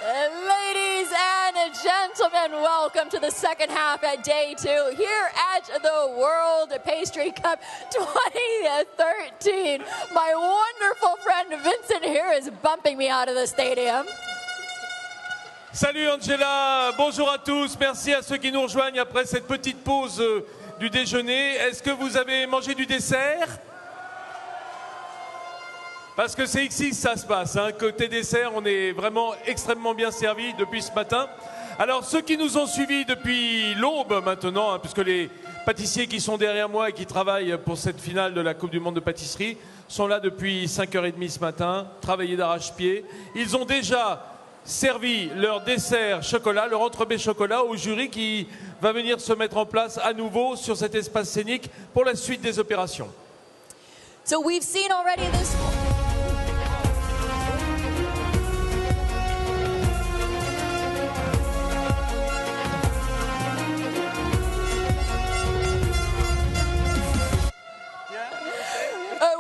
Ladies and gentlemen, welcome to the second half at day 2 here at the World Pastry Cup 2013. My wonderful friend Vincent here is bumping me out of the stadium. Salut Angela, bonjour à tous, merci à ceux qui nous rejoignent après cette petite pause du déjeuner. Est-ce que vous avez mangé du dessert? Parce que c'est ici que ça se passe, hein. Côté dessert, on est vraiment extrêmement bien servi depuis ce matin. Alors ceux qui nous ont suivis depuis l'aube maintenant, hein, puisque les pâtissiers qui sont derrière moi et qui travaillent pour cette finale de la Coupe du Monde de pâtisserie sont là depuis 5h30 ce matin, travaillés d'arrache-pied. Ils ont déjà servi leur dessert chocolat, leur entrebet chocolat au jury qui va venir se mettre en place à nouveau sur cet espace scénique pour la suite des opérations. So we've seen already this.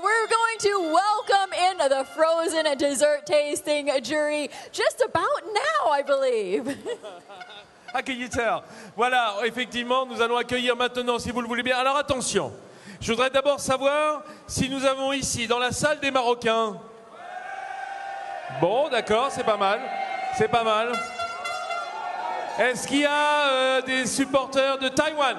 We're going to welcome in the frozen dessert tasting jury just about now, I believe. Accueilliteur. Voilà, effectivement, nous allons accueillir maintenant, si vous le voulez bien. Alors attention, je voudrais d'abord savoir si nous avons ici, dans la salle des Marocains. Bon, d'accord, c'est pas mal. C'est pas mal. Est-ce qu'il y a des supporters de Taïwan?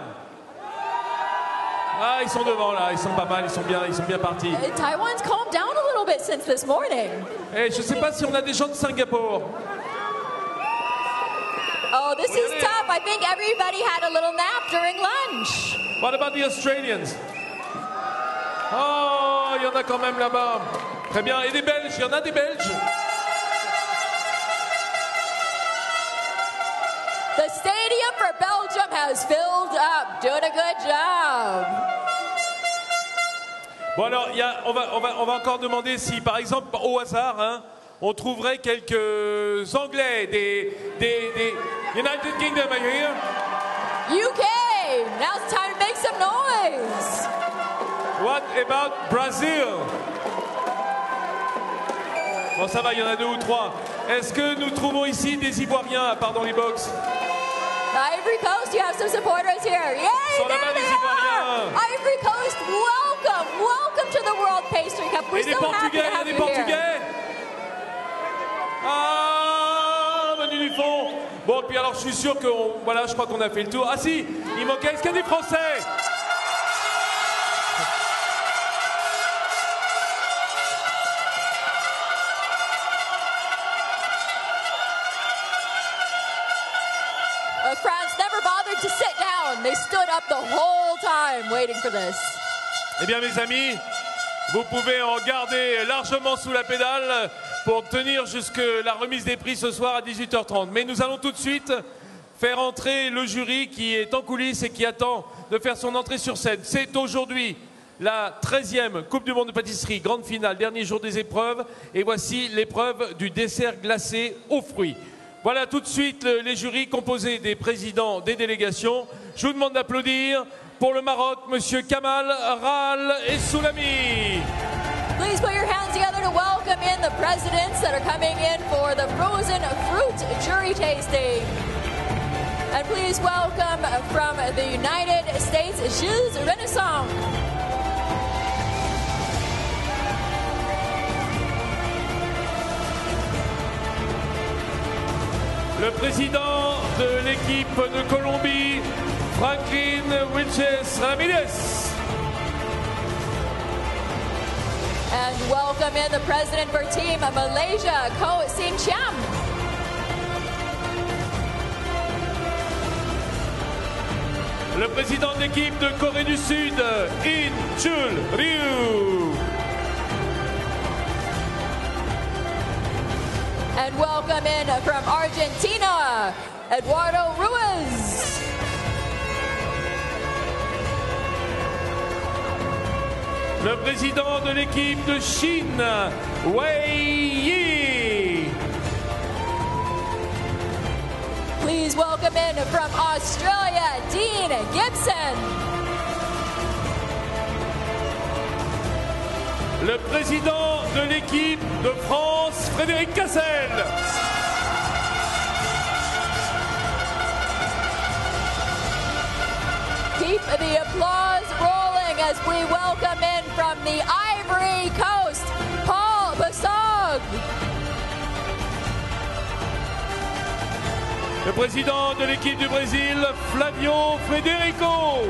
Ah, ils sont devant là, ils sont pas mal, ils sont bien partis. Taiwan's calmed down a little bit since this morning. Et je sais pas si on a des gens de Singapour. Oh, this is tough. I think everybody had a little nap during lunch. What about the Australians? Oh, il y en a quand même là-bas. Très bien. Et des Belges, il y en a des Belges? The stadium for Belgium has filled up. Doing a good job. Bon alors, on va encore demander si, par exemple, au hasard, hein, on trouverait quelques Anglais, des United Kingdom, are you here? UK, now it's time to make some noise. What about Brazil? Bon, ça va, il y en a 2 ou 3. Est-ce que nous trouvons ici des Ivoiriens, à part dans les box? Ivory Coast, you have some supporters here. Yay, Sont there là-bas they des Ivoiriens. are. Ivory Coast, welcome to the World Pastry Cup. We're Et des so happy Portugais, to il y a have des you Portugais? here. Ah, venu du fond. Bon, puis alors je suis sûr que, voilà, je crois qu'on a fait le tour. Ah si, il manquait, est-ce qu'il y a des Français? France never bothered to sit down. They stood up the whole time waiting for this. Eh bien mes amis, vous pouvez en garder largement sous la pédale pour tenir jusque la remise des prix ce soir à 18h30. Mais nous allons tout de suite faire entrer le jury qui est en coulisses et qui attend de faire son entrée sur scène. C'est aujourd'hui la 13e Coupe du Monde de pâtisserie, grande finale, dernier jour des épreuves. Et voici l'épreuve du dessert glacé aux fruits. Voilà tout de suite les jurys composés des présidents des délégations. Je vous demande d'applaudir pour le Maroc, Monsieur Kamal, Ral et Soulami. Please put your hands together to welcome in the presidents that are coming in for the frozen fruit jury tasting. And please welcome from the United States, Gilles Renaissance. Le président de l'équipe de Colombie, Franklin Wilches Ramirez. And welcome in the president for Team Malaysia, Ko Sin Chiam. Le président de l'équipe de Corée du Sud, In Chul Ryu. And welcome in from Argentina, Eduardo Ruiz. Le président de l'équipe de Chine, Wei Yi. Please welcome in from Australia, Dean Gibson. Le président de l'équipe de France, Frédéric Cassel. Keep the applause rolling as we welcome in from the Ivory Coast, Paul Bassog. Le président de l'équipe du Brésil, Flavio Federico.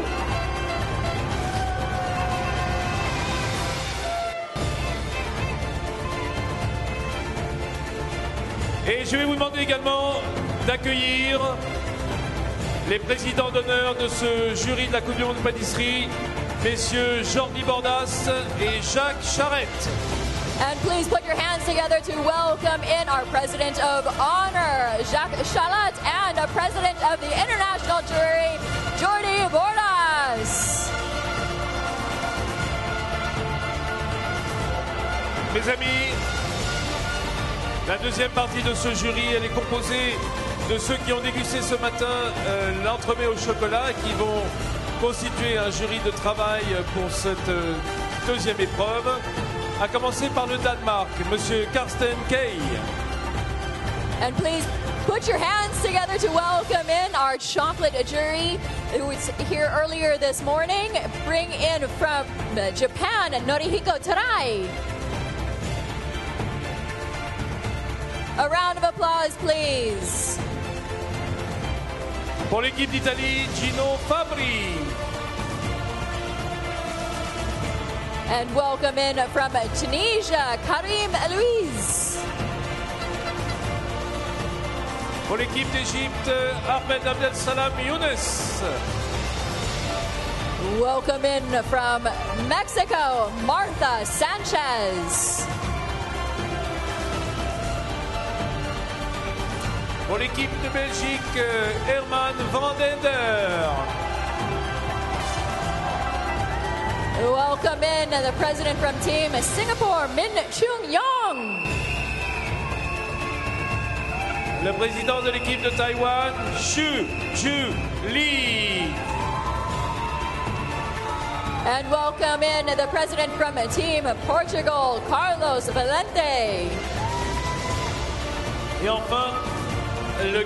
Et je vais vous demander également d'accueillir les présidents d'honneur de ce jury de la Coupe du Monde de pâtisserie, messieurs Jordi Bordas et Jacques Charette. And please put your hands together to welcome in our President of Honor, Jacques Chalat, and a President of the International Jury, Jordi Bordas. Mes amis, la deuxième partie de ce jury, elle est composée de ceux qui ont dégusté ce matin l'entremets au chocolat et qui vont constituer un jury de travail pour cette deuxième épreuve. À commencer par le Danemark, Monsieur Karsten Kay. And please put your hands together to welcome in our chocolate jury who was here earlier this morning. Bring in from Japan, Norihiko Tarai. A round of applause, please. Pour l'équipe d'Italie, Gino Fabri. And welcome in from Tunisia, Karim Elouise. Pour l'équipe d'Égypte, Ahmed Abdel Salam Younes. Welcome in from Mexico, Martha Sanchez. Pour l'équipe de Belgique, Herman van den Der. Welcome in the president from Team Singapore, Min Chung Yong. Le président de l'équipe de Taïwan, Xu Ju Li. And welcome in the president from Team Portugal, Carlos Valente. Et enfin, le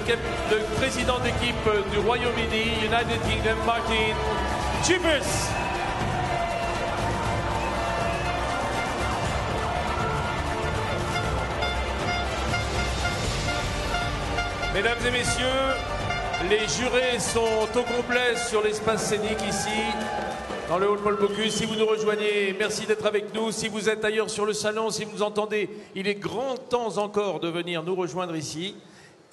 président d'équipe du Royaume-Uni, United Kingdom, Martin Chippers. Mesdames et messieurs, les jurés sont au complet sur l'espace scénique ici, dans le hall Paul Bocuse. Si vous nous rejoignez, merci d'être avec nous. Si vous êtes ailleurs sur le salon, si vous nous entendez, il est grand temps encore de venir nous rejoindre ici.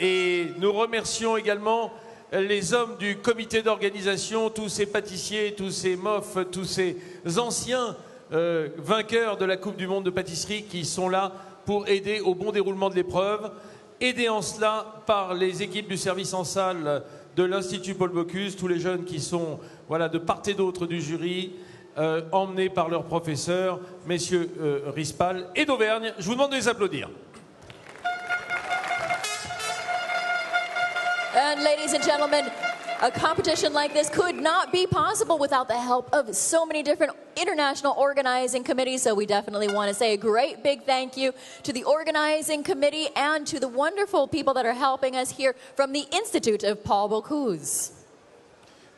Et nous remercions également les hommes du comité d'organisation, tous ces pâtissiers, tous ces mofs, tous ces anciens vainqueurs de la Coupe du Monde de pâtisserie qui sont là pour aider au bon déroulement de l'épreuve. Aidés en cela par les équipes du service en salle de l'Institut Paul Bocuse, tous les jeunes qui sont de part et d'autre du jury, emmenés par leurs professeurs, messieurs Rispal et d'Auvergne. Je vous demande de les applaudir. And ladies and gentlemen, a competition like this could not be possible without the help of so many different international organizing committees. So we definitely want to say a great big thank you to the organizing committee and to the wonderful people that are helping us here from the Institute of Paul Bocuse.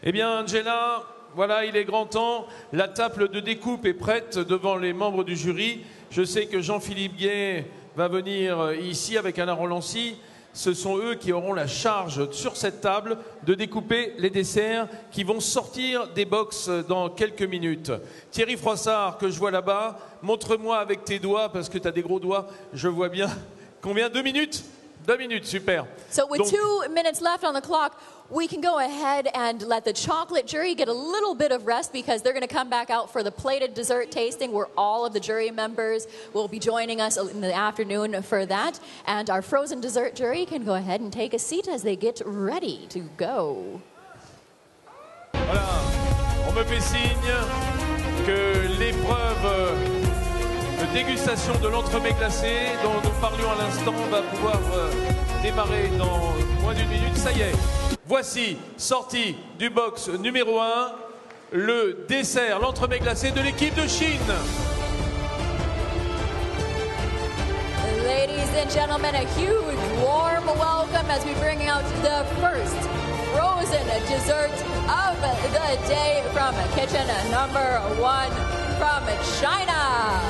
Eh bien, Angela, voilà, il est grand temps. La table de découpe est prête devant les membres du jury. Je sais que Jean-Philippe Gay va venir ici avec Alain Rolancy. Ce sont eux qui auront la charge sur cette table de découper les desserts qui vont sortir des box dans quelques minutes. Thierry Froissart, que je vois là-bas, montre-moi avec tes doigts, parce que tu as des gros doigts, je vois bien. Combien? 2 minutes? 2 minutes, super. So with 2 minutes left on the clock, we can go ahead and let the chocolate jury get a little bit of rest because they're going to come back out for the plated dessert tasting where all of the jury members will be joining us in the afternoon for that. And our frozen dessert jury can go ahead and take a seat as they get ready to go. Voilà, on me fait signe que l'épreuve de dégustation de l'entremets glacé dont nous parlions à l'instant va pouvoir démarrer dans moins d'1 minute. Ça y est. Voici, sorti du box numéro 1, le dessert, l'entremets glacé de l'équipe de Chine. Ladies and gentlemen, a huge warm welcome as we bring out the first frozen dessert of the day from kitchen number 1 from China.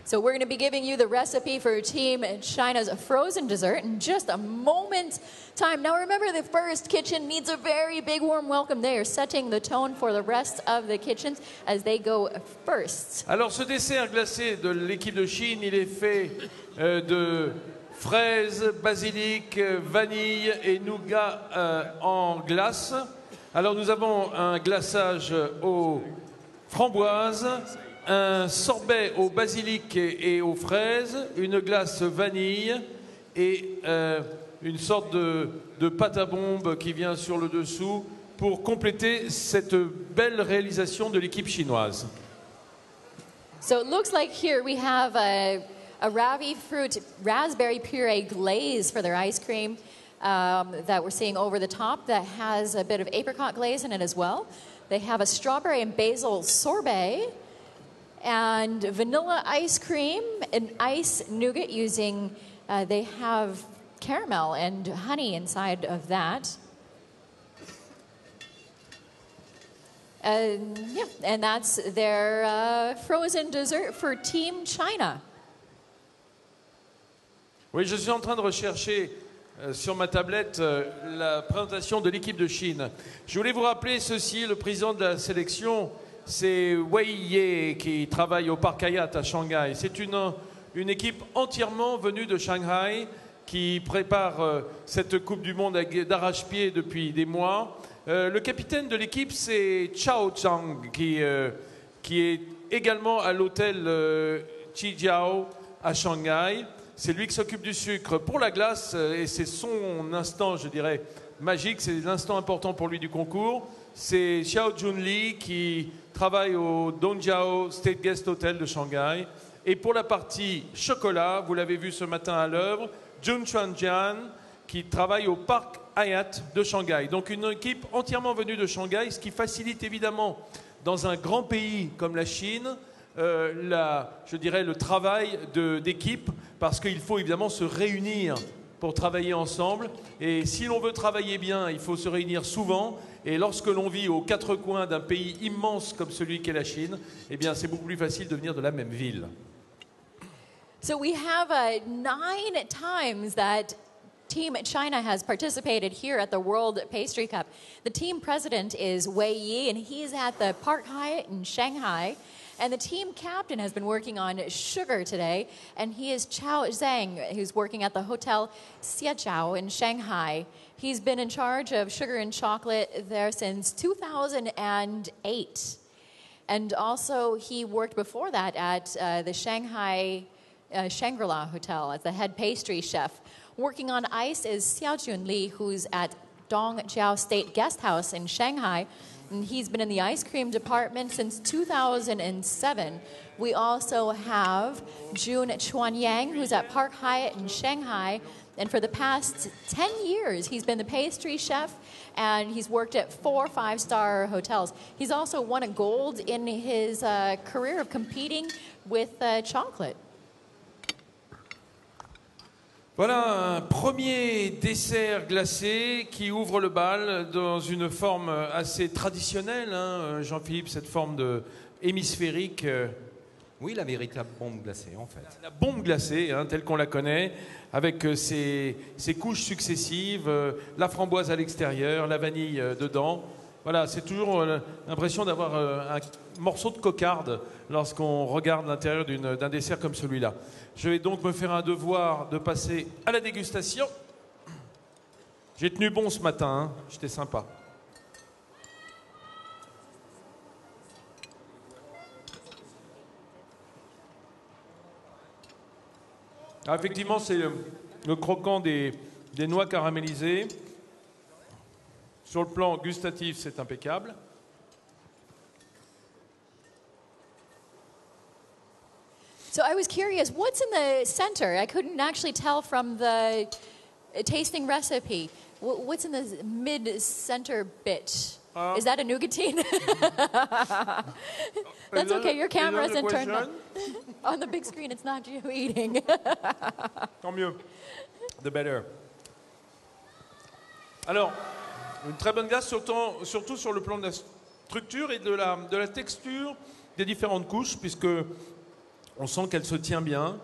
So we're going to be giving you the recipe for Team China's frozen dessert in just a moment's time. Now remember, the first kitchen needs a very big warm welcome. They are setting the tone for the rest of the kitchens as they go first. Alors ce dessert glacé de l'équipe de Chine, il est fait de fraises, basilic, vanille et nougat en glace. Alors nous avons un glaçage aux framboises, un sorbet au basilic et aux fraises, une glace vanille et une sorte de pâte à bombe qui vient sur le dessous pour compléter cette belle réalisation de l'équipe chinoise. So it looks like here we have a ravi fruit raspberry puree glaze for their ice cream that we're seeing over the top that has a bit of apricot glaze in it as well. They have a strawberry and basil sorbet and vanilla ice cream and ice nougat using, they have caramel and honey inside of that. Yeah, and that's their frozen dessert for Team China. Oui, je suis en train de rechercher sur ma tablette la présentation de l'équipe de Chine. Je voulais vous rappeler ceci, le président de la sélection, c'est Wei Ye qui travaille au parc Hayat à Shanghai. C'est une équipe entièrement venue de Shanghai qui prépare cette Coupe du Monde d'arrache-pied depuis des mois. Le capitaine de l'équipe, c'est Chao Chang qui est également à l'hôtel Chijiao à Shanghai. C'est lui qui s'occupe du sucre pour la glace et c'est son instant, je dirais, magique. C'est l'instant important pour lui du concours. C'est Xiao Junli qui travaille au Dongjiao State Guest Hotel de Shanghai. Et pour la partie chocolat, vous l'avez vu ce matin à l'œuvre, Jun Chuanjian qui travaille au parc Hayat de Shanghai. Donc une équipe entièrement venue de Shanghai, ce qui facilite évidemment dans un grand pays comme la Chine, je dirais le travail d'équipe, parce qu'il faut évidemment se réunir pour travailler ensemble. Et si l'on veut travailler bien, il faut se réunir souvent. Et lorsque l'on vit aux quatre coins d'un pays immense comme celui qu'est la Chine, eh bien c'est beaucoup plus facile de venir de la même ville. So we have 9 times that Team China has participated here at the World Pastry Cup. The team president is Wei Yi, and he's at the Park Hyatt in Shanghai. And the team captain has been working on sugar today, and he is Chao Zhang, who's working at the Hotel Xiaojiao in Shanghai. He's been in charge of sugar and chocolate there since 2008. And also, he worked before that at the Shanghai Shangri-La Hotel as the head pastry chef. Working on ice is Xiaojun Li, who's at Dongjiao State Guest House in Shanghai. And he's been in the ice cream department since 2007. We also have Jun Chuanyang, who's at Park Hyatt in Shanghai. And for the past 10 years, he's been the pastry chef, and he's worked at 4 5-star hotels. He's also won a gold in his career of competing with chocolate. Voilà un premier dessert glacé qui ouvre le bal dans une forme assez traditionnelle, hein, Jean-Philippe, cette forme hémisphérique. Oui, la véritable bombe glacée, en fait. La bombe glacée, hein, telle qu'on la connaît, avec ses couches successives, la framboise à l'extérieur, la vanille dedans. Voilà, c'est toujours l'impression d'avoir un morceau de cocarde lorsqu'on regarde l'intérieur d'un dessert comme celui-là. Je vais donc me faire un devoir de passer à la dégustation. J'ai tenu bon ce matin, hein, j'étais sympa. Ah, effectivement, c'est le croquant des noix caramélisées. Sur le plan gustatif, c'est impeccable. So I was curious, what's in the center? I couldn't actually tell from the tasting recipe. What's in the mid-center bit? Is that a nougatine? That's okay, your camera isn't turned on. On the big screen, it's not you eating. Tant mieux. The better. Alors, une très bonne glace, surtout sur le plan de la structure et de la texture des différentes couches, puisque on sent qu'elle se tient bien,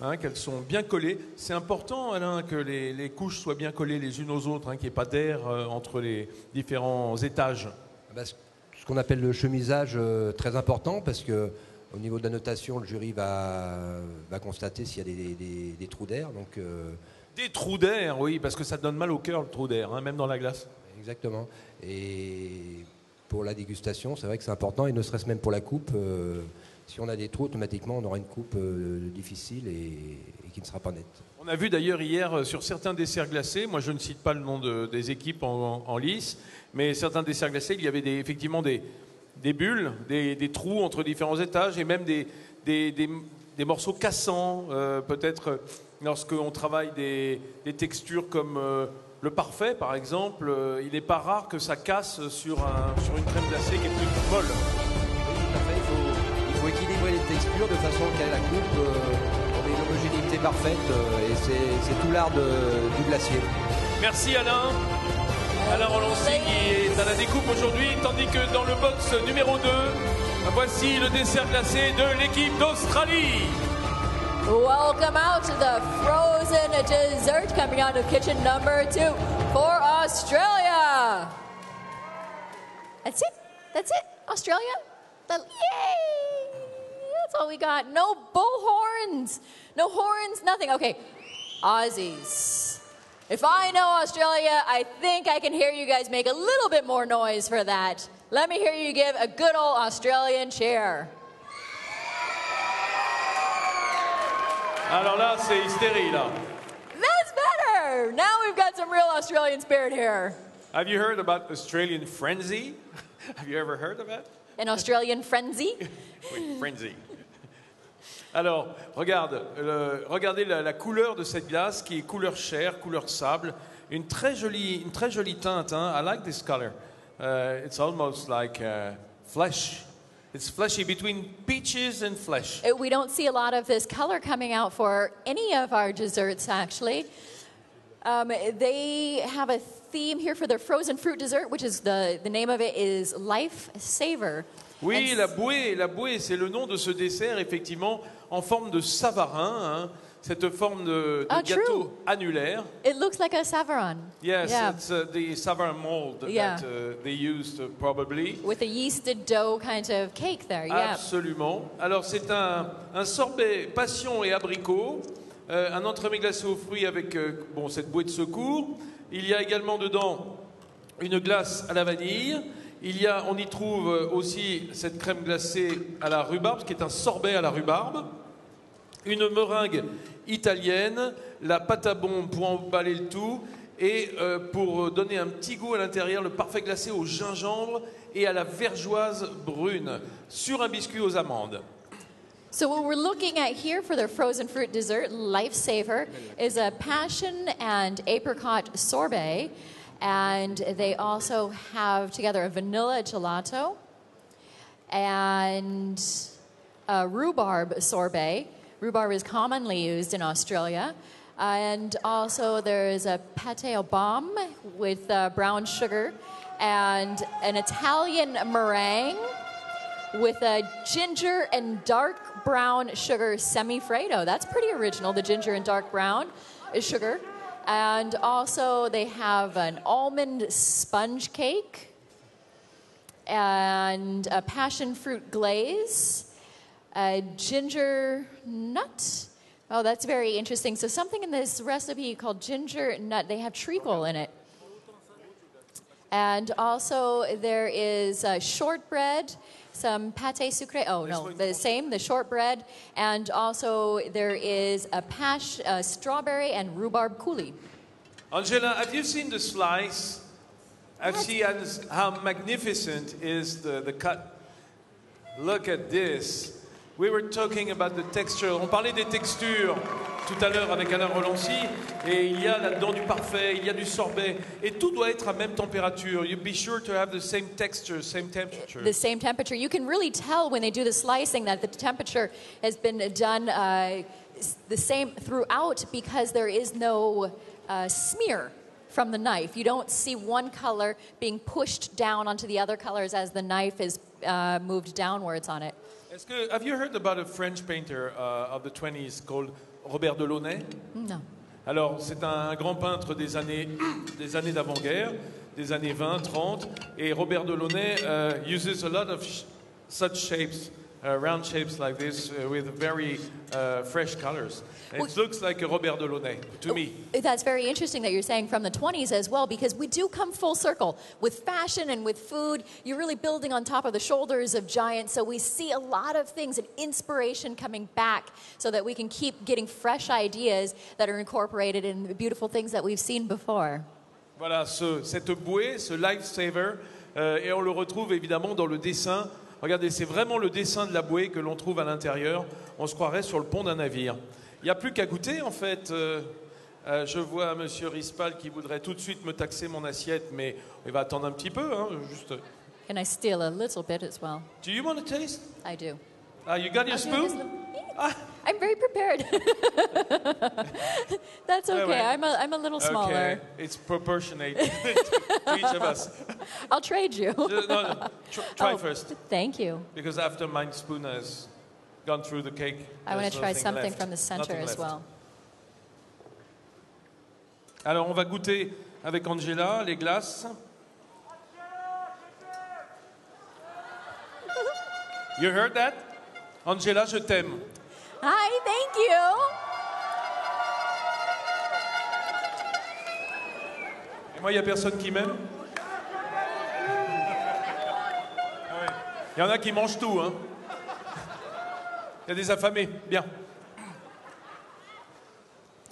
hein, qu'elles sont bien collées. C'est important, Alain, que les couches soient bien collées les unes aux autres, hein, qu'il n'y ait pas d'air entre les différents étages. Ce qu'on appelle le chemisage, très important, parce que au niveau de la notation, le jury va constater s'il y a des trous d'air. Donc, des trous d'air, oui, parce que ça donne mal au cœur, le trou d'air, hein, même dans la glace. Exactement. Et pour la dégustation, c'est vrai que c'est important, et ne serait-ce même pour la coupe. Si on a des trous, automatiquement, on aura une coupe difficile et qui ne sera pas nette. On a vu d'ailleurs hier sur certains desserts glacés, moi je ne cite pas le nom des équipes en lice, mais certains desserts glacés, il y avait effectivement des bulles, des trous entre différents étages et même des morceaux cassants, peut-être lorsqu'on travaille des textures comme le parfait par exemple, il n'est pas rare que ça casse sur une crème glacée qui est plus molle. Il faut équilibrer les textures de façon qu'à la coupe, on ait une homogénéité parfaite, et c'est tout l'art du glacier. Merci Alain. Alain Rolancy qui est à la découpe aujourd'hui, tandis que dans le box numéro 2, voici le dessert glacé de l'équipe d'Australie. Welcome out to the frozen dessert coming out of kitchen number 2 for Australia. That's it, Australia. Yay! That's all we got. No bullhorns, no horns, nothing. Okay, Aussies. If I know Australia, I think I can hear you guys make a little bit more noise for that. Let me hear you give a good old Australian cheer. Alors là, c'est hystérie, là. That's better. Now we've got some real Australian spirit here. Have you heard about Australian frenzy? Have you ever heard of that? An Australian frenzy? Oui, frenzy. Alors, regardez la couleur de cette glace qui est couleur chair, couleur sable. Une très jolie teinte. Hein? I like this color. It's almost like flesh. It's fleshy, between peaches and flesh. We don't see a lot of this color coming out for any of our desserts, actually. They have a theme here for their frozen fruit dessert, which is the name of it is Life Saver. Oui, la bouée, c'est le nom de ce dessert, effectivement, en forme de savarin, hein, cette forme de gâteau annulaire. It looks like a savarin. Yes, yeah. It's the savarin mold that they used probably. With a yeasted dough kind of cake there, yeah. Absolument. Alors c'est un sorbet passion et abricot, un entremets glacé aux fruits avec cette bouée de secours. Il y a également dedans une glace à la vanille. On y trouve aussi cette crème glacée à la rhubarbe, qui est un sorbet à la rhubarbe, une meringue italienne, la pâte à bombe pour emballer le tout, et pour donner un petit goût à l'intérieur, le parfait glacé au gingembre et à la vergeoise brune, sur un biscuit aux amandes. So what we're looking at here for their frozen fruit dessert, Lifesaver, is a passion and apricot sorbet. And they also have together a vanilla gelato and a rhubarb sorbet. Rhubarb is commonly used in Australia. And also there is a pâté au baume with brown sugar and an Italian meringue with a ginger and dark brown sugar semi-freddo. That's pretty original, the ginger and dark brown sugar. And also they have an almond sponge cake and a passion fruit glaze, a ginger nut. Oh, that's very interesting. So something in this recipe called ginger nut, they have treacle in it. And also there is shortbread, some pâté sucré. Oh, no, the same, the shortbread. And also there is a strawberry and rhubarb coulis. Angela, have you seen the slice? Have you seen how magnificent is the cut? Look at this. We were talking about the texture. On parlait des textures tout à l'heure avec Alain Rolancy, et il y a là-dedans du parfait, il y a du sorbet, et tout doit être à même température. You be sure to have the same texture, same temperature. The same temperature. You can really tell when they do the slicing that the temperature has been done the same throughout, because there is no smear from the knife. You don't see one color being pushed down onto the other colors as the knife is moved downwards on it. Have you heard about a French painter of the 20s called Robert Delaunay? No. Alors, c'est un grand peintre des années d'avant-guerre, des années 20, 30, et Robert Delaunay uses a lot of such shapes, round shapes like this, with very fresh colors. It looks like a Robert Delaunay to me. That's very interesting that you're saying from the 20s as well, because we do come full circle with fashion and with food. You're really building on top of the shoulders of giants, so we see a lot of things and inspiration coming back so that we can keep getting fresh ideas that are incorporated in the beautiful things that we've seen before. Voilà, cette bouée, ce Lifesaver, et on le retrouve évidemment dans le dessin. Regardez, c'est vraiment le dessin de la bouée que l'on trouve à l'intérieur. On se croirait sur le pont d'un navire. Il n'y a plus qu'à goûter, en fait. Je vois M. Rispal qui voudrait tout de suite me taxer mon assiette, mais il va attendre un petit peu. Hein, juste. Can I steal a little bit as well? Do you want to taste? I do. You got your spoon? I'm very prepared. That's okay. Ouais. I'm a little smaller. Okay. It's proportionate to each of us. I'll trade you. No. Try first. Thank you. Because after my spoon has gone through the cake, I want to try something left. from the center Nothing as left. well. Alors, on va goûter avec Angela les glaces. You heard that? Angela, je t'aime. Hi, thank you. Et moi, il n'y a personne qui m'aime? Il y en a qui mangent tout, hein? Il y a des affamés. Bien.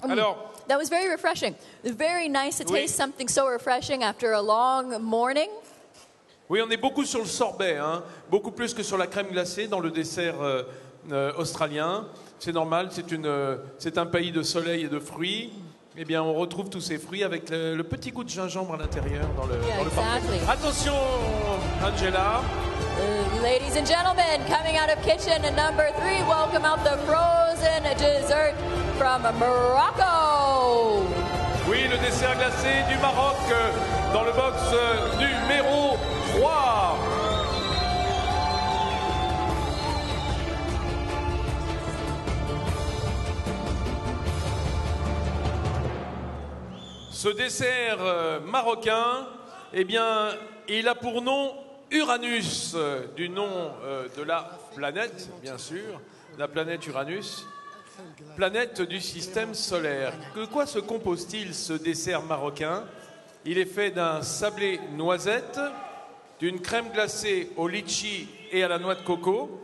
Alors... That was very refreshing. It was very nice to taste something so refreshing after a long morning. Oui, on est beaucoup sur le sorbet, hein, beaucoup plus que sur la crème glacée dans le dessert australien. C'est normal, c'est un pays de soleil et de fruits. Eh bien, on retrouve tous ces fruits avec le petit goût de gingembre à l'intérieur dans le parfait. Attention, Angela. Ladies and gentlemen, coming out of kitchen number 3, welcome out the frozen dessert from Morocco. Oui, le dessert glacé du Maroc dans le box numéro 3. Ce dessert marocain, eh bien, il a pour nom Uranus, du nom de la planète, bien sûr, la planète Uranus, planète du système solaire. De quoi se compose-t-il ce dessert marocain? Il est fait d'un sablé noisette, d'une crème glacée au litchi et à la noix de coco.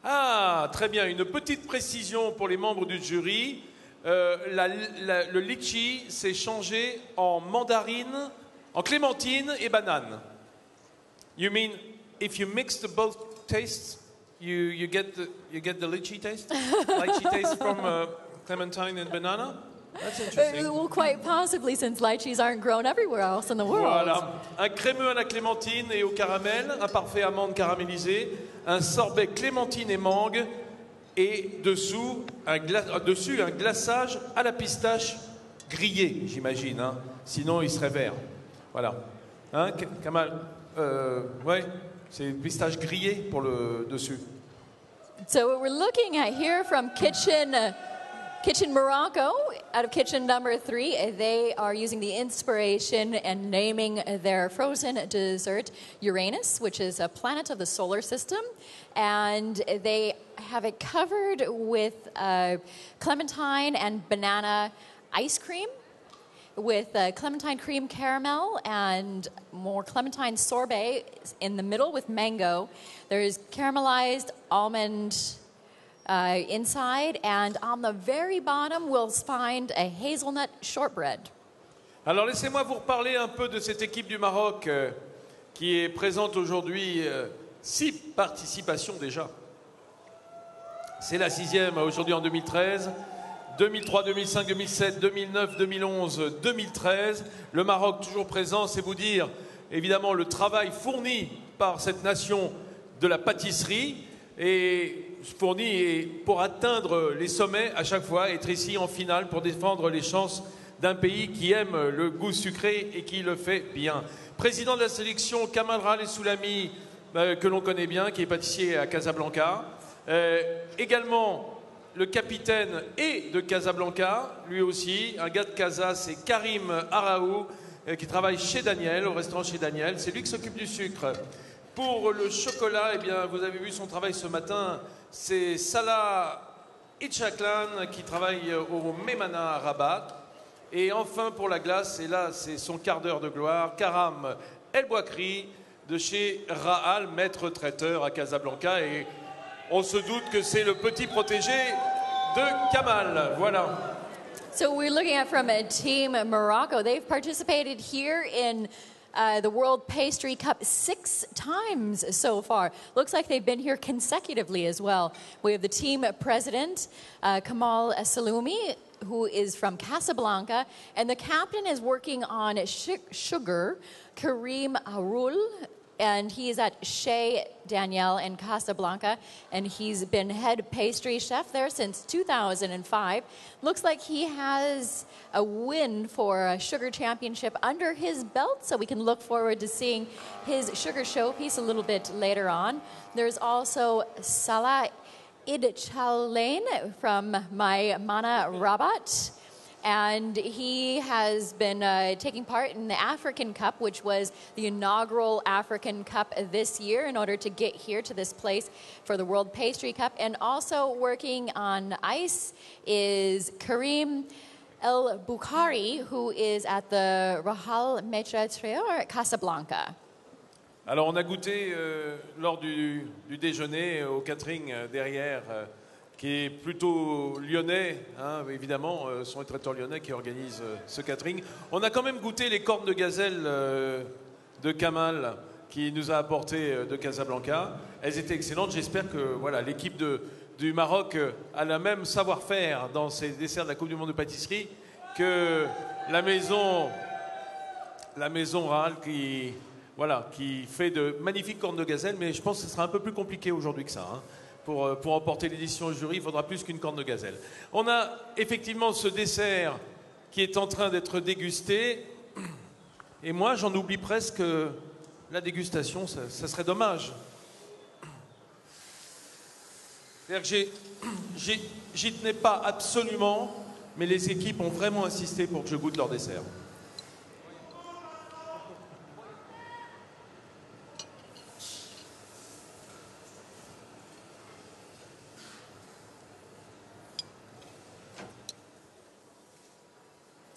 Ah, très bien, une petite précision pour les membres du jury. Le litchi s'est changé en mandarine, en clémentine et banane. You mean if you mix the both tastes, you get the litchi taste? Lychee taste from clementine and banana? That's interesting. Well, quite possibly, since lychees aren't grown everywhere else in the world. Voilà, un crémeux à la clémentine et au caramel, un parfait amande caramélisée, un sorbet clémentine et mangue, et dessus un glaçage à la pistache grillée, j'imagine. Hein. Sinon, il serait vert. Voilà. Hein, Kamal? Ouais, c'est pistache grillée pour le dessus. So what we're looking at here from Kitchen Morocco, out of kitchen number 3, they are using the inspiration and naming their frozen dessert Uranus, which is a planet of the solar system. And they have it covered with clementine and banana ice cream with clementine cream caramel and more clementine sorbet in the middle with mango. There's caramelized almond inside, and on the very bottom we'll find a hazelnut shortbread. Alors laissez-moi vous reparler un peu de cette équipe du Maroc qui est présente aujourd'hui. 6 participations déjà. C'est la 6e aujourd'hui en 2013. 2003, 2005, 2007, 2009, 2011, 2013. Le Maroc toujours présent, c'est vous dire évidemment le travail fourni par cette nation de la pâtisserie et fourni pour atteindre les sommets à chaque fois, être ici en finale pour défendre les chances d'un pays qui aime le goût sucré et qui le fait bien. Président de la sélection, Kamal Rale Soulami, que l'on connaît bien, qui est pâtissier à Casablanca. Également le capitaine et de Casablanca, lui aussi, un gars de Casa, c'est Karim Araou, qui travaille chez Daniel, au restaurant chez Daniel. C'est lui qui s'occupe du sucre. Pour le chocolat, eh bien, vous avez vu son travail ce matin, c'est Salah Itchaklan qui travaille au Memana à Rabat. Et enfin pour la glace, et là c'est son quart d'heure de gloire, Karam El Bouakri de chez Rahal, maître traiteur à Casablanca. Et on se doute que c'est le petit protégé de Kamal. Voilà. So we're looking at from Team Morocco. They've participated here in the World Pastry Cup 6 times so far. Looks like they've been here consecutively as well. We have the team president, Kamal Saloumi, who is from Casablanca, and the captain is working on sugar, Karim Arul, and he is at Chez Daniel in Casablanca, and he's been head pastry chef there since 2005. Looks like he has a win for a sugar championship under his belt, so we can look forward to seeing his sugar showpiece a little bit later on. There's also Salah Idchalain from my Mana Rabat. And he has been taking part in the African Cup, which was the inaugural African Cup this year in order to get here to this place for the World Pastry Cup. And also working on ice is Karim El Bukhari, who is at the Rahal Maître Traiteur at Casablanca. Alors on a goûté lors du déjeuner au catering derrière, qui est plutôt lyonnais, hein, évidemment, sont les traiteurs lyonnais qui organisent ce catering. On a quand même goûté les cornes de gazelle de Kamal qui nous a apporté de Casablanca. Elles étaient excellentes. J'espère que voilà, l'équipe du Maroc a le même savoir-faire dans ces desserts de la Coupe du Monde de pâtisserie que la maison Rahal qui fait de magnifiques cornes de gazelle. Mais je pense que ce sera un peu plus compliqué aujourd'hui que ça. Hein. Pour emporter l'édition au jury, il faudra plus qu'une corne de gazelle. On a effectivement ce dessert qui est en train d'être dégusté. Et moi, j'en oublie presque la dégustation. Ça serait dommage. J'y tenais pas absolument, mais les équipes ont vraiment insisté pour que je goûte leur dessert.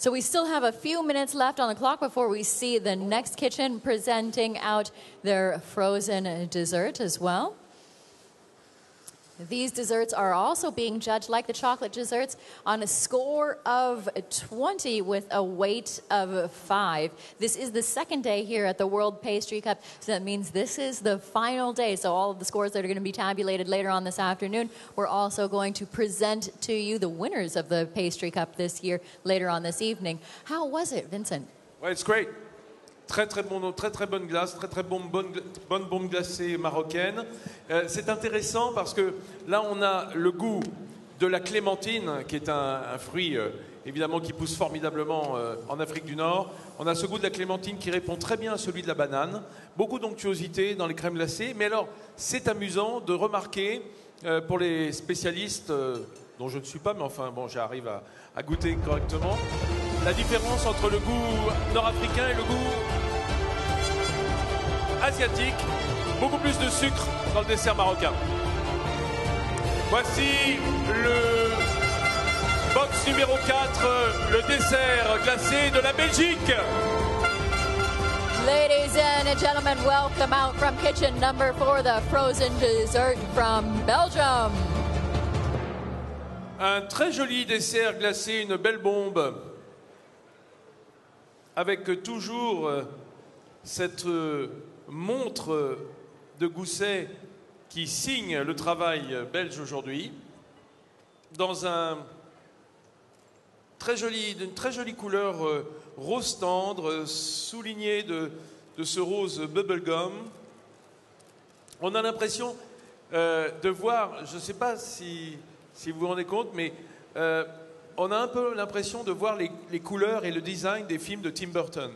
So we still have a few minutes left on the clock before we see the next kitchen presenting out their frozen dessert as well. These desserts are also being judged, like the chocolate desserts, on a score of 20 with a weight of 5. This is the second day here at the World Pastry Cup, so that means this is the final day. So all of the scores that are going to be tabulated later on this afternoon, we're also going to present to you the winners of the Pastry Cup this year later on this evening. How was it, Vincent? Ouais, it's great. Très bonne glace, très bonne bombe glacée marocaine. C'est intéressant parce que là on a le goût de la clémentine qui est un fruit évidemment qui pousse formidablement en Afrique du Nord. On a ce goût de la clémentine qui répond très bien à celui de la banane. Beaucoup d'onctuosité dans les crèmes glacées. Mais alors c'est amusant de remarquer pour les spécialistes dont je ne suis pas, mais enfin bon, j'arrive à goûter correctement, la différence entre le goût nord-africain et le goût asiatique. Beaucoup plus de sucre dans le dessert marocain. Voici le box numéro 4, le dessert glacé de la Belgique. Ladies and gentlemen, welcome out from kitchen number 4, the frozen dessert from Belgium. Un très joli dessert glacé, une belle bombe, avec toujours cette montre de gousset qui signe le travail belge aujourd'hui, dans une très jolie couleur rose tendre, soulignée de ce rose bubblegum. On a l'impression de voir, je ne sais pas si vous vous rendez compte, mais on a un peu l'impression de voir les couleurs et le design des films de Tim Burton.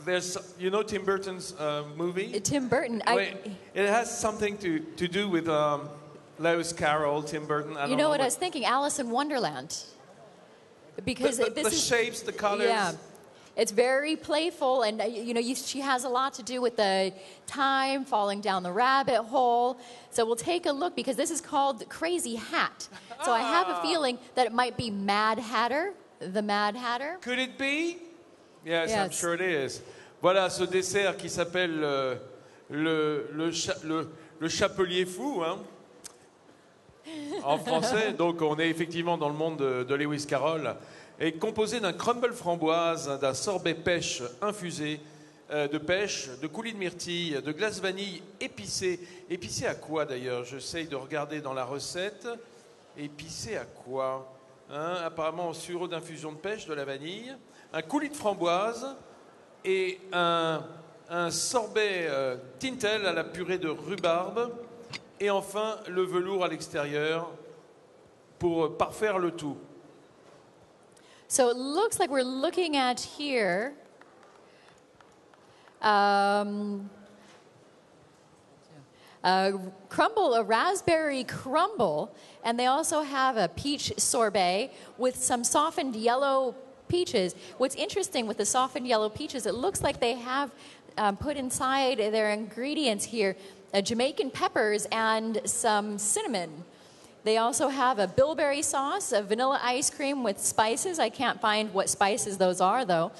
There's, you know, Tim Burton's movie? Tim Burton. It has something to do with Lewis Carroll, Tim Burton. You know what I was thinking? Alice in Wonderland. Because the shapes, the colors. Yeah. It's very playful, and she has a lot to do with the time, falling down the rabbit hole. So we'll take a look, because this is called Crazy Hat. So I have a feeling that it might be Mad Hatter, the Mad Hatter. Could it be? Yes, I'm sure it is. Voilà ce dessert qui s'appelle le chapelier fou, hein, en français. Donc on est effectivement dans le monde de Lewis Carroll. Est composé d'un crumble framboise, d'un sorbet pêche infusé, de pêche, de coulis de myrtille, de glace vanille épicée. Épicée à quoi d'ailleurs? J'essaye de regarder dans la recette. Épicée à quoi, hein? Apparemment au sureau d'infusion de pêche, de la vanille, un coulis de framboise et un sorbet Tintel à la purée de rhubarbe, et enfin le velours à l'extérieur pour parfaire le tout. So it looks like we're looking at here a raspberry crumble, and they also have a peach sorbet with some softened yellow peaches. What's interesting with the softened yellow peaches, it looks like they have put inside their ingredients here Jamaican peppers and some cinnamon. They also have a bilberry sauce, a vanilla ice cream with spices. I can't find what spices those are, though.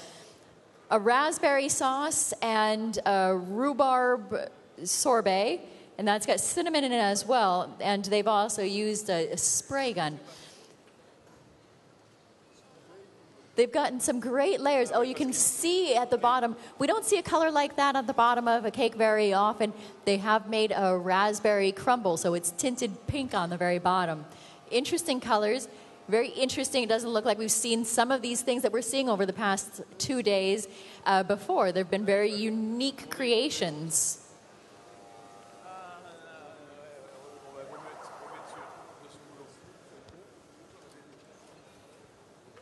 A raspberry sauce and a rhubarb sorbet, and that's got cinnamon in it as well. And they've also used a spray gun. They've gotten some great layers. Oh, you can see at the bottom. We don't see a color like that at the bottom of a cake very often. They have made a raspberry crumble, so it's tinted pink on the very bottom. Interesting colors. Very interesting. It doesn't look like we've seen some of these things that we're seeing over the past 2 days before. They've been very unique creations.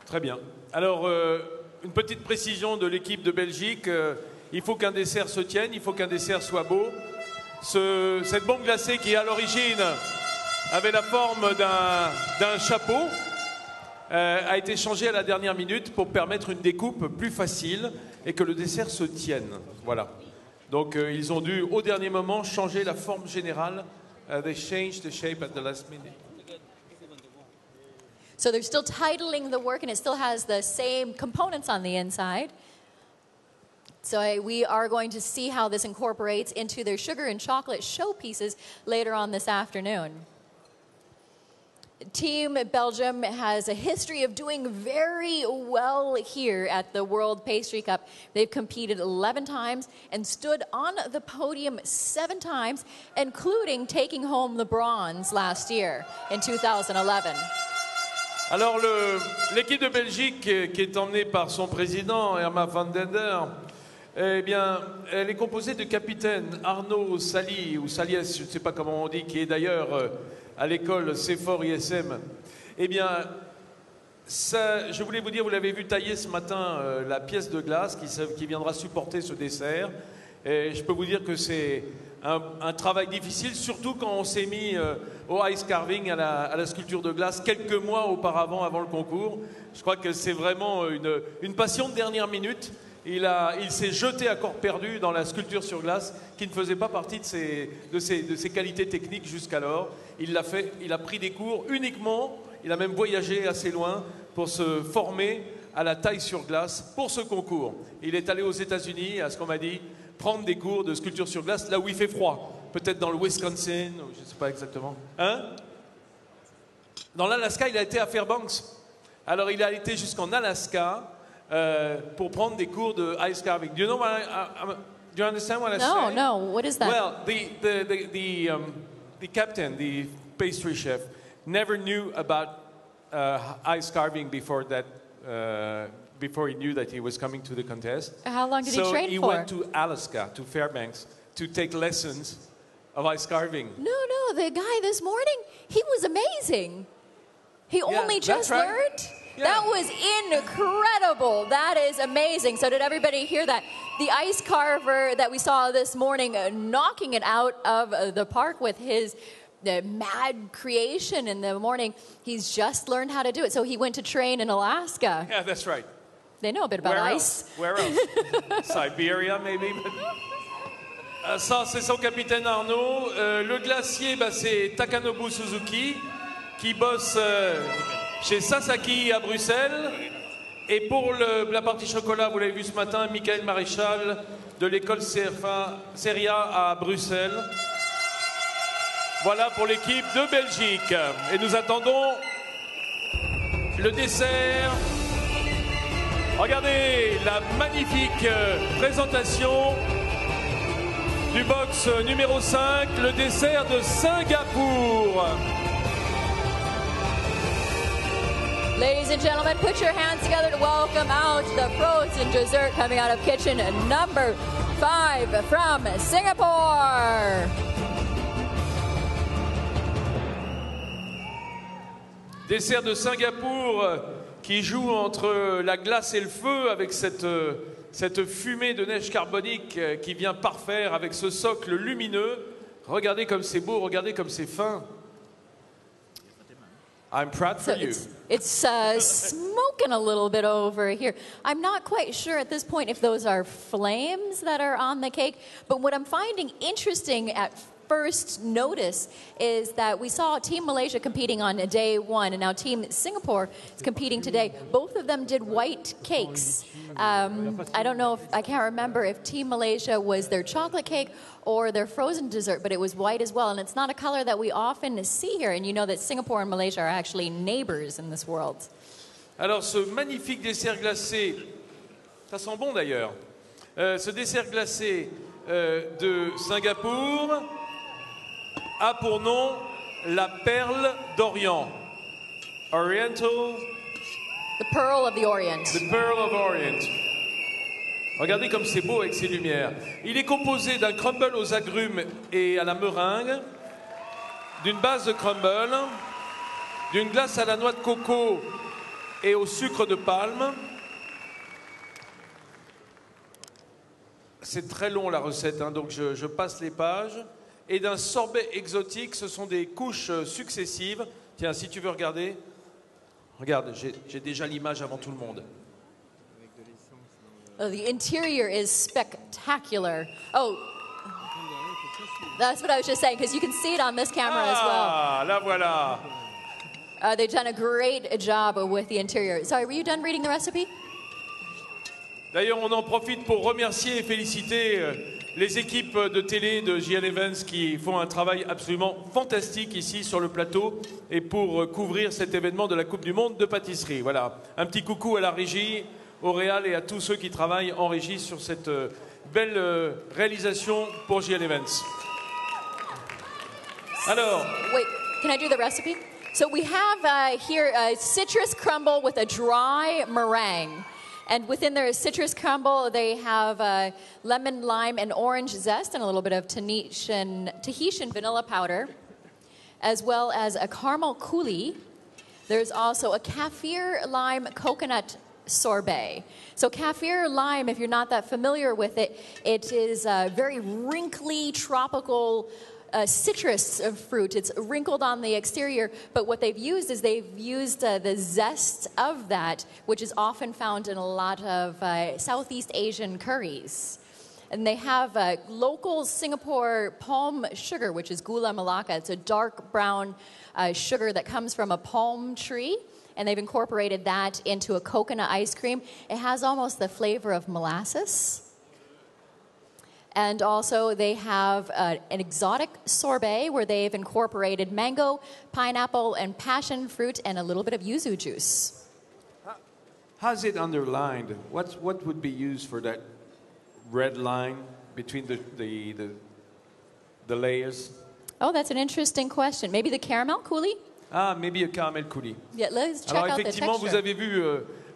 Très bien. Alors, une petite précision de l'équipe de Belgique. Il faut qu'un dessert se tienne, il faut qu'un dessert soit beau. Cette bombe glacée qui, à l'origine, avait la forme d'un chapeau, a été changée à la dernière minute pour permettre une découpe plus facile et que le dessert se tienne. Voilà. Donc, ils ont dû, au dernier moment, changer la forme générale. They changed the shape at the last minute. So they're still titling the work, and it still has the same components on the inside. So we are going to see how this incorporates into their sugar and chocolate showpieces later on this afternoon. Team Belgium has a history of doing very well here at the World Pastry Cup. They've competed 11 times and stood on the podium 7 times, including taking home the bronze last year in 2011. Alors l'équipe de Belgique qui est emmenée par son président Herman van den Der, eh bien, elle est composée de capitaines Arnaud Sali, ou Saliès, je ne sais pas comment on dit, qui est d'ailleurs à l'école CEFOR ISM. Eh bien, ça, je voulais vous dire, vous l'avez vu tailler ce matin, la pièce de glace qui viendra supporter ce dessert. Et je peux vous dire que c'est un travail difficile, surtout quand on s'est mis au ice carving, à la sculpture de glace, quelques mois auparavant, avant le concours. Je crois que c'est vraiment une passion de dernière minute. Il s'est jeté à corps perdu dans la sculpture sur glace, qui ne faisait pas partie de ses qualités techniques jusqu'alors. Il l'a fait, il a pris des cours uniquement, il a même voyagé assez loin pour se former à la taille sur glace pour ce concours. Il est allé aux États-Unis, à ce qu'on m'a dit, prendre des cours de sculpture sur glace, là où il fait froid. Peut-être dans le Wisconsin, ou je ne sais pas exactement. Hein? Dans l'Alaska, il a été à Fairbanks. Alors il a été jusqu'en Alaska pour prendre des cours de ice carving. Do you know what do you understand what I say? No, what is that? Well, the captain, the pastry chef, never knew about ice carving before that. Before he knew that he was coming to the contest. How long did he train for? So he went to Alaska, to Fairbanks, to take lessons of ice carving. No, the guy this morning, he was amazing. He only just learned? Yeah. That was incredible. That is amazing. So did everybody hear that? The ice carver that we saw this morning knocking it out of the park with his mad creation in the morning. He's just learned how to do it. So he went to train in Alaska. Yeah, that's right. They know a bit about ice. Where else? Siberia, maybe. Ça, c'est son capitaine Arnaud. Le glacier, c'est Takanobu Suzuki, qui bosse chez Sasaki à Bruxelles. Et pour la partie chocolat, vous l'avez vu ce matin, Michael Maréchal de l'école Seria à Bruxelles. Voilà pour l'équipe de Belgique. Et nous attendons le dessert. Regardez la magnifique présentation du box numéro 5, le dessert de Singapour. Ladies and gentlemen, put your hands together to welcome out the frozen dessert coming out of kitchen number 5 from Singapore. Dessert de Singapour qui joue entre la glace et le feu avec cette fumée de neige carbonique qui vient parfaire avec ce socle lumineux. Regardez comme c'est beau, regardez comme c'est fin. I'm proud for you. It's smoking a little bit over here. I'm not quite sure at this point if those are flames that are on the cake, but what I'm finding interesting at first notice is that we saw Team Malaysia competing on day 1, and now Team Singapore is competing today. Both of them did white cakes. I don't know I can't remember if Team Malaysia was their chocolate cake or their frozen dessert, but it was white as well, and it's not a color that we often see here, and you know that Singapore and Malaysia are actually neighbors in this world. Alors ce magnifique dessert glacé, ça sent bon d'ailleurs, ce dessert glacé de Singapour a pour nom la perle d'Orient. Oriental. The Pearl of the Orient. The Pearl of Orient. Regardez comme c'est beau avec ces lumières. Il est composé d'un crumble aux agrumes et à la meringue, d'une base de crumble, d'une glace à la noix de coco et au sucre de palme. C'est très long la recette, hein, donc je passe les pages. Et d'un sorbet exotique, ce sont des couches successives. Tiens, si tu veux regarder, regarde, j'ai déjà l'image avant tout le monde. The interior is spectacular. Oh, that's what I was just saying, because you can see it on this camera as well. Ah, la voilà. They've done a great job with the interior. Sorry, were you done reading the recipe? D'ailleurs, on en profite pour remercier et féliciter les équipes de télé de JL Events qui font un travail absolument fantastique ici sur le plateau et pour couvrir cet événement de la Coupe du Monde de pâtisserie. Voilà, un petit coucou à la régie, au réal et à tous ceux qui travaillent en régie sur cette belle réalisation pour JL Events. Alors... Wait, can I do the recipe? So we have here a citrus crumble with a dry meringue. And within their citrus crumble, they have lemon, lime, and orange zest and a little bit of Tahitian vanilla powder, as well as a caramel coulis. There's also a kaffir lime coconut sorbet. So kaffir lime, if you're not that familiar with it, it is a very wrinkly tropical citrus fruit. It's wrinkled on the exterior, but what they've used is they've used the zest of that, which is often found in a lot of Southeast Asian curries. And they have local Singapore palm sugar, which is gula melaka. It's a dark brown sugar that comes from a palm tree, and they've incorporated that into a coconut ice cream. It has almost the flavor of molasses. And also they have an exotic sorbet where they've incorporated mango, pineapple, and passion fruit and a little bit of yuzu juice. How's it underlined? What would be used for that red line between the layers? Oh, that's an interesting question. Maybe the caramel coulis? Ah, maybe a caramel coulis. Yeah, let's check Alors out the effectivement, texture. vous avez vu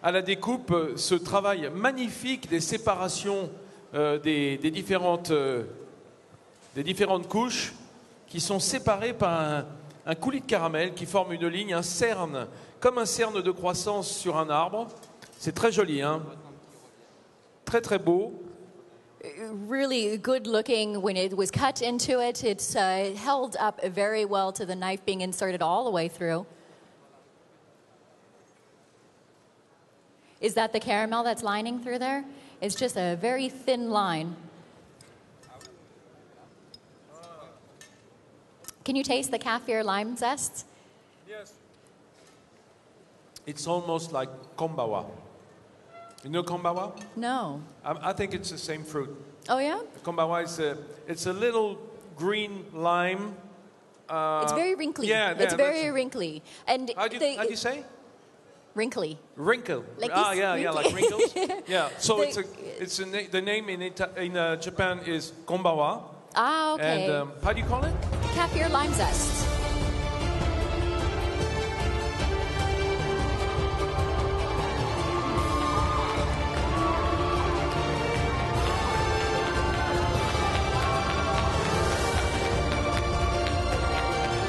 à la découpe ce travail magnifique des séparations des différentes couches qui sont séparées par un coulis de caramel qui forme une ligne, un cerne, comme un cerne de croissance sur un arbre. C'est très joli, hein? Très très beau. Really good looking. When it was cut into it, it's held up very well to the knife being inserted all the way through. Is that the caramel that's lining through there? It's just a very thin line. Can you taste the kaffir lime zest? Yes. It's almost like kombawa. You know kombawa? No. I think it's the same fruit. Oh, yeah? Kombawa is it's a little green lime. It's very wrinkly. Yeah, it's very wrinkly. And how do you say? Wrinkly. Wrinkle. Like yeah, like wrinkles. Yeah. So They- the name in Japan is kombawa. Ah, okay. And how do you call it? Kaffir lime zest.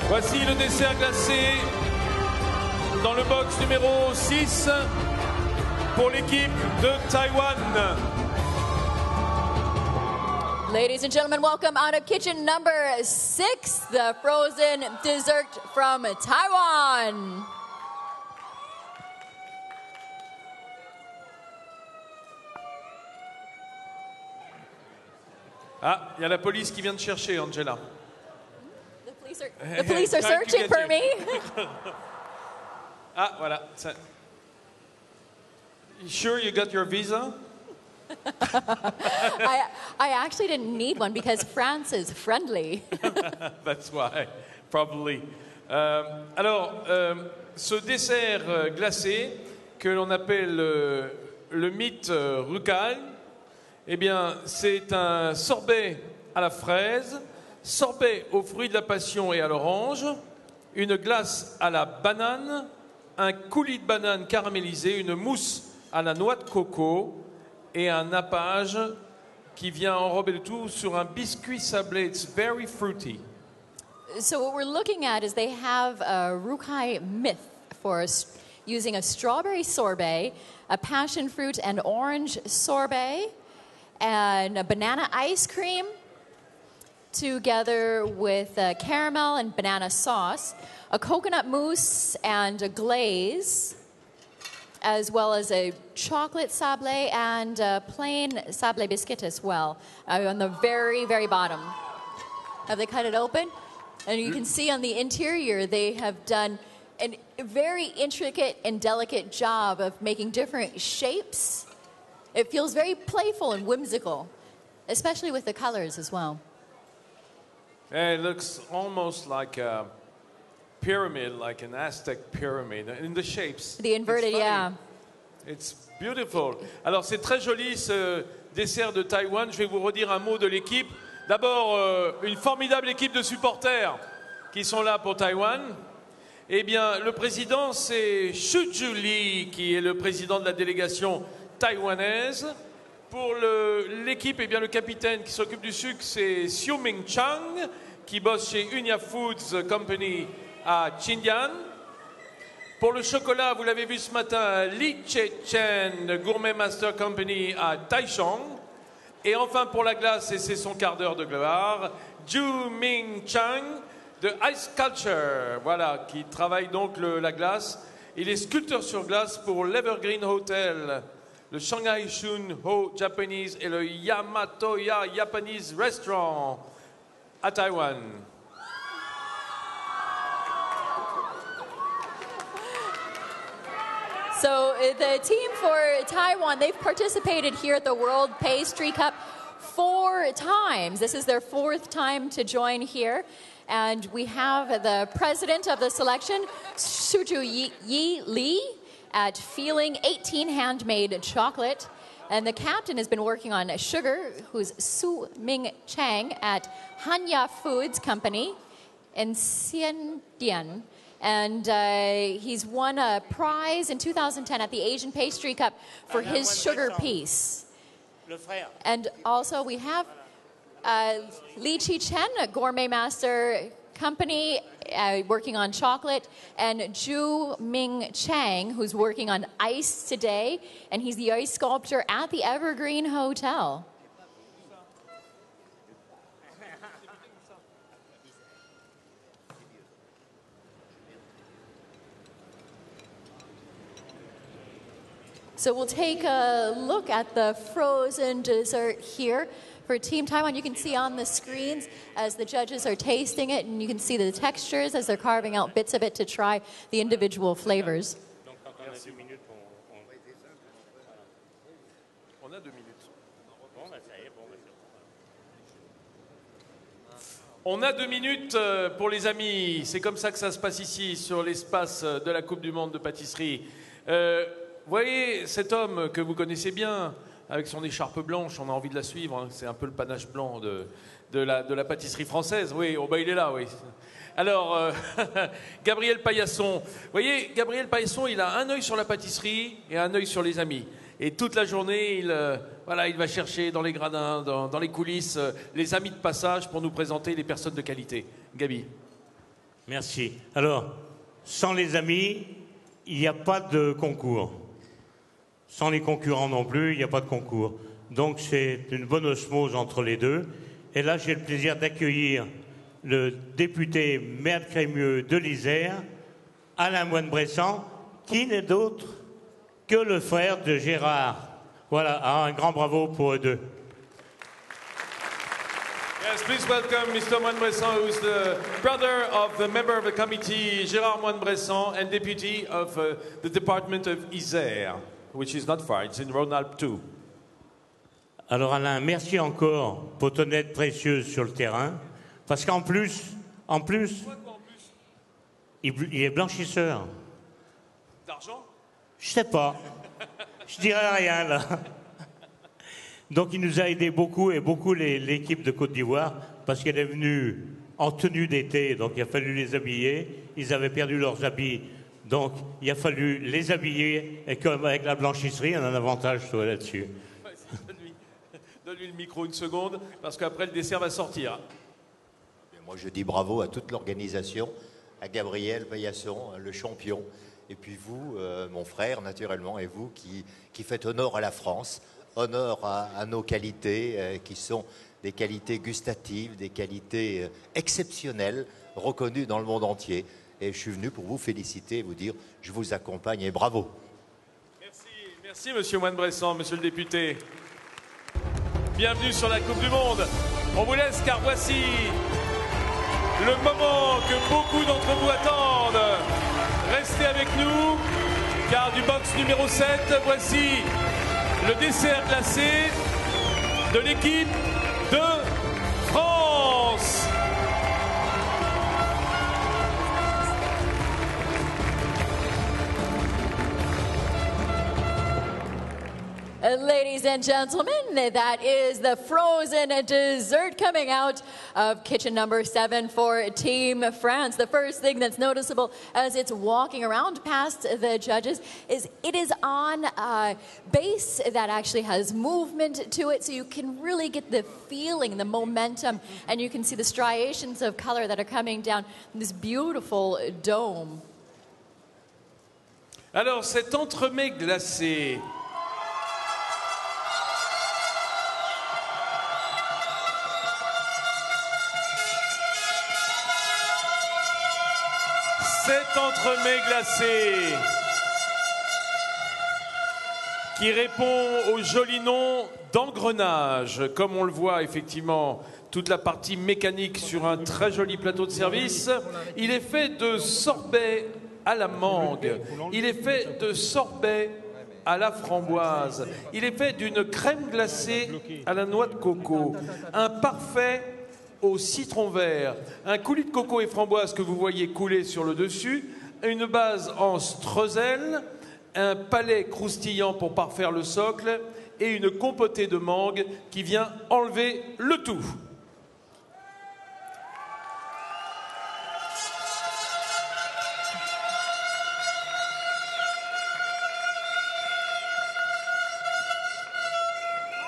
Voici le dessert glacé dans le box numéro 6 pour l'équipe de Taïwan. Ladies and gentlemen, welcome out of kitchen number 6, the frozen dessert from Taiwan. Ah, il y a la police qui vient de chercher, Angela. The police are searching for me. Ah, voilà. You sure you got your visa? I actually didn't need one because France is friendly. That's why, probably. Alors, ce dessert glacé que l'on appelle le mythe Rucal, eh bien, c'est un sorbet à la fraise, sorbet aux fruits de la passion et à l'orange, une glace à la banane, un coulis de banane caramélisé, une mousse à la noix de coco et un nappage qui vient enrober le tout sur un biscuit sablé. It's very fruity. So what we're looking at is they have a Rukai myth for using a strawberry sorbet, a passion fruit and orange sorbet, and a banana ice cream, together with caramel and banana sauce, a coconut mousse and a glaze, as well as a chocolate sablé and a plain sablé biscuit as well, on the very, very bottom. Have they cut it open? And you can see on the interior they have done, and very intricate and delicate job of making different shapes. It feels very playful and whimsical, especially with the colors as well. It looks almost like a pyramid, like an Aztec pyramid, in the shapes. The inverted, yeah. It's beautiful. Alors, c'est très joli ce dessert de Taïwan. Je vais vous redire un mot de l'équipe. D'abord, une formidable équipe de supporters qui sont là pour Taïwan. Eh bien, le président, c'est Shuju Lee, qui est le président de la délégation taïwanaise. Pour l'équipe, eh bien, le capitaine qui s'occupe du sucre, c'est Xiuming Chang, qui bosse chez Unia Foods Company à Xinjiang. Pour le chocolat, vous l'avez vu ce matin, Li Che-chen, Gourmet Master Company à Taichung. Et enfin, pour la glace, et c'est son quart d'heure de gloire, Ju Ming Chang de Ice Culture, voilà, qui travaille donc la glace. Il est sculpteur sur glace pour l'Evergreen Hotel, le Shanghai Shun Ho Japanese et le Yamatoya Japanese Restaurant à Taïwan. So the team for Taiwan, they've participated here at the World Pastry Cup 4 times. This is their 4th time to join here. And we have the president of the selection, Shuju Yi Lee, at Feeling 18 handmade chocolate. And the captain has been working on sugar, who's Su Ming Chang at Hanya Foods Company in Xiandian. And he's won a prize in 2010 at the Asian Pastry Cup for his sugar piece. And also we have Li Chi-chen, a Gourmet Master Company, working on chocolate, and Ju Ming Chang, who's working on ice today, and he's the ice sculptor at the Evergreen Hotel. So we'll take a look at the frozen dessert here for Team Taiwan. You can see on the screens as the judges are tasting it, and you can see the textures as they're carving out bits of it to try the individual flavors. On a 2 minutes pour les amis. C'est comme ça que ça se passe ici sur l'espace de la Coupe du Monde de pâtisserie. Vous voyez cet homme que vous connaissez bien, avec son écharpe blanche, on a envie de la suivre, hein. C'est un peu le panache blanc de la pâtisserie française. Oui, oh bah il est là, oui. Alors, Gabriel Paillasson. Vous voyez, Gabriel Paillasson, il a un œil sur la pâtisserie et un œil sur les amis. Et toute la journée, il va chercher dans les gradins, dans les coulisses, les amis de passage pour nous présenter les personnes de qualité. Gabi. Merci. Alors, sans les amis, il n'y a pas de concours. Sans les concurrents non plus, il n'y a pas de concours. Donc c'est une bonne osmose entre les deux. Et là, j'ai le plaisir d'accueillir le député maire de Crémieux de l'Isère, Alain Moine-Bressan, qui n'est d'autre que le frère de Gérard. Voilà, un grand bravo pour eux deux. Yes, please welcome Mr. Moine-Bressan, who's the brother of the member of the committee, Gérard Moine-Bressan, and deputy of the department of Isère, which is not far, it's in Rhône-Alpes too. Alors Alain, merci encore pour ton aide précieuse sur le terrain, parce qu'en plus, il est blanchisseur. D'argent? Je sais pas, je dirais rien là. Donc il nous a aidé beaucoup, et beaucoup l'équipe de Côte d'Ivoire, parce qu'elle est venue en tenue d'été, donc il a fallu les habiller. Ils avaient perdu leurs habits, donc il a fallu les habiller, et comme avec la blanchisserie, on a un avantage toi là-dessus. Donne-lui le micro une seconde, parce qu'après le dessert va sortir. Moi je dis bravo à toute l'organisation, à Gabriel Paillasson, le champion, et puis vous, mon frère naturellement, et vous qui faites honneur à la France, honneur à nos qualités, qui sont des qualités gustatives, des qualités exceptionnelles, reconnues dans le monde entier. Et je suis venu pour vous féliciter et vous dire, je vous accompagne et bravo. Merci Monsieur Moine-Bressan, Monsieur le député. Bienvenue sur la Coupe du Monde. On vous laisse car voici le moment que beaucoup d'entre vous attendent. restez avec nous, car du box numéro 7, voici le dessert glacé de l'équipe de France. Ladies and gentlemen, that is the frozen dessert coming out of kitchen number 7 for Team France. The first thing that's noticeable as it's walking around past the judges is it is on a base that actually has movement to it, so you can really get the feeling, the momentum, and you can see the striations of color that are coming down this beautiful dome. Alors, cet entremets glacé, cet entremets glacé qui répond au joli nom d'engrenage, comme on le voit effectivement, toute la partie mécanique sur un très joli plateau de service. Il est fait de sorbet à la mangue, il est fait de sorbet à la framboise, il est fait d'une crème glacée à la noix de coco, un parfait au citron vert, un coulis de coco et framboise que vous voyez couler sur le dessus, une base en streusel, un palais croustillant pour parfaire le socle et une compotée de mangue qui vient enlever le tout.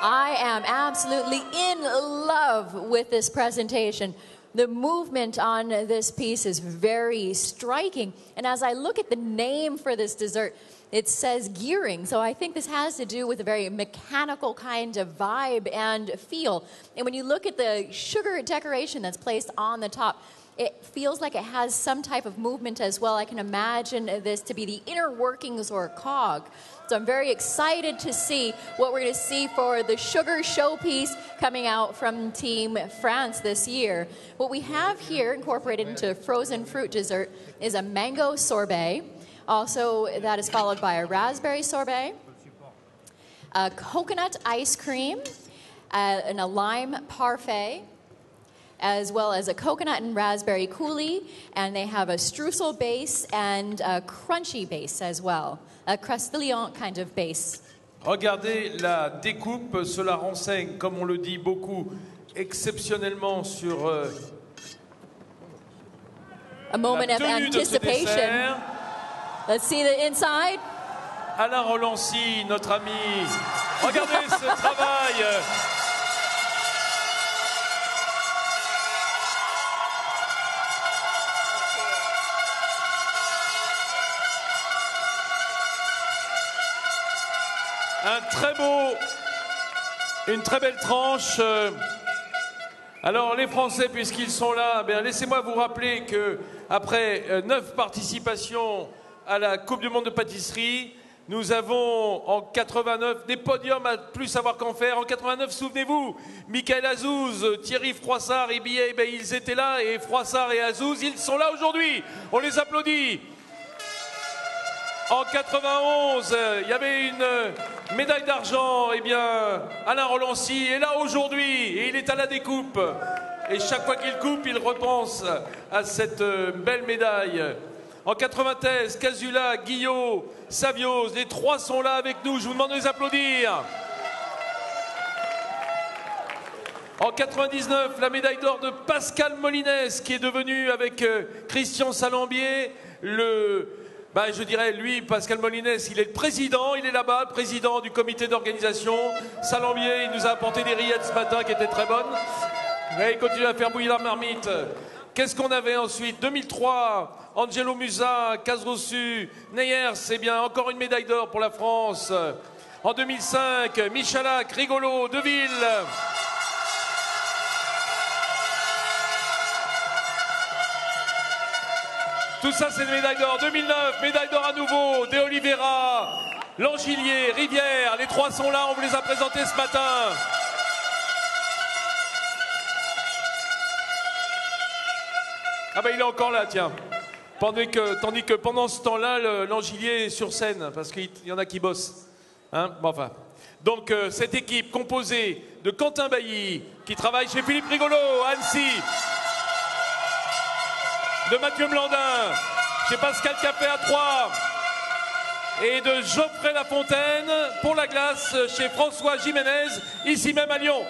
I am absolutely in love with this presentation. The movement on this piece is very striking. And as I look at the name for this dessert, it says gearing. So I think this has to do with a very mechanical kind of vibe and feel. And when you look at the sugar decoration that's placed on the top, it feels like it has some type of movement as well. I can imagine this to be the inner workings or cog. So I'm very excited to see what we're going to see for the sugar showpiece coming out from Team France this year. What we have here incorporated into frozen fruit dessert is a mango sorbet. Also, that is followed by a raspberry sorbet, a coconut ice cream, and a lime parfait, as well as a coconut and raspberry coulis, and they have a streusel base and a crunchy base as well, a croustillant kind of base. Regardez la découpe, cela renseigne, comme on le dit beaucoup, exceptionnellement sur a moment la of tenue de ce anticipation. dessert. Let's see the inside. Alain Rolancy, notre ami. Regardez ce travail. Une très belle tranche. Alors les Français, puisqu'ils sont là, laissez-moi vous rappeler que après 9 participations à la Coupe du Monde de pâtisserie, nous avons en 89 des podiums à plus savoir qu'en faire. En 89, souvenez-vous, Michael Azouz, Thierry Froissart et Billet, ils étaient là, et Froissart et Azouz, ils sont là aujourd'hui. On les applaudit. En 91, il y avait une médaille d'argent. Eh bien, Alain Rolancy est là aujourd'hui et il est à la découpe. Et chaque fois qu'il coupe, il repense à cette belle médaille. En 93, Casula, Guillot, Savios, les 3 sont là avec nous. Je vous demande de les applaudir. En 99, la médaille d'or de Pascal Molinès, qui est devenu avec Christian Salambier je dirais, lui, Pascal Molinès, il est le président, il est là-bas, le président du comité d'organisation. Salambier, il nous a apporté des rillettes ce matin qui étaient très bonnes. Et il continue à faire bouillir la marmite. Qu'est-ce qu'on avait ensuite? 2003, Angelo Musa, Casrossu, Neyers, c'est bien, encore une médaille d'or pour la France. En 2005, Michalak, Rigolo, Deville. Tout ça, c'est des médailles d'or. 2009, médaille d'or à nouveau, De Oliveira, Langilier, Rivière. Les 3 sont là, on vous les a présentés ce matin. Ah il est encore là, tiens. Tandis que pendant ce temps-là, l'Angilier est sur scène, parce qu'il y en a qui bossent. Hein, bon, enfin. Donc, cette équipe composée de Quentin Bailly, qui travaille chez Philippe Rigolo, à Annecy, de Mathieu Blandin, chez Pascal Capet à Troyes, et de Geoffrey Lafontaine pour la glace chez François Jiménez, ici même à Lyon.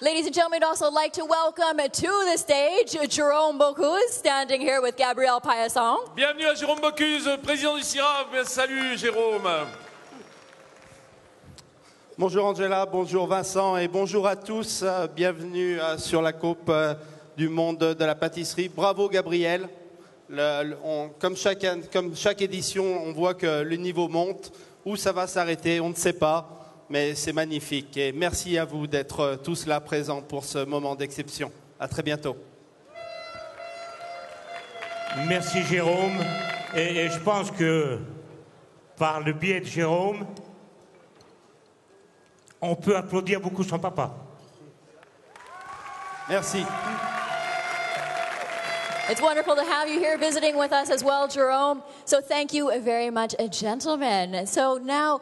Ladies and gentlemen, I'd also like to welcome to the stage Jérôme Bocuse, standing here with Gabrielle Paillasson. Bienvenue à Jérôme Bocuse, président du CIRAV. Salut Jérôme. Bonjour Angela, bonjour Vincent et bonjour à tous. Bienvenue sur la Coupe du Monde de la Pâtisserie. Bravo Gabrielle. Comme chaque édition, on voit que le niveau monte. Où ça va s'arrêter, on ne sait pas. Mais c'est magnifique et merci à vous d'être tous là présents pour ce moment d'exception. À très bientôt. Merci Jérôme. Et je pense que par le biais de Jérôme, on peut applaudir beaucoup son papa. Merci. It's wonderful to have you here visiting with us as well, Jérôme. So thank you very much, gentlemen. So now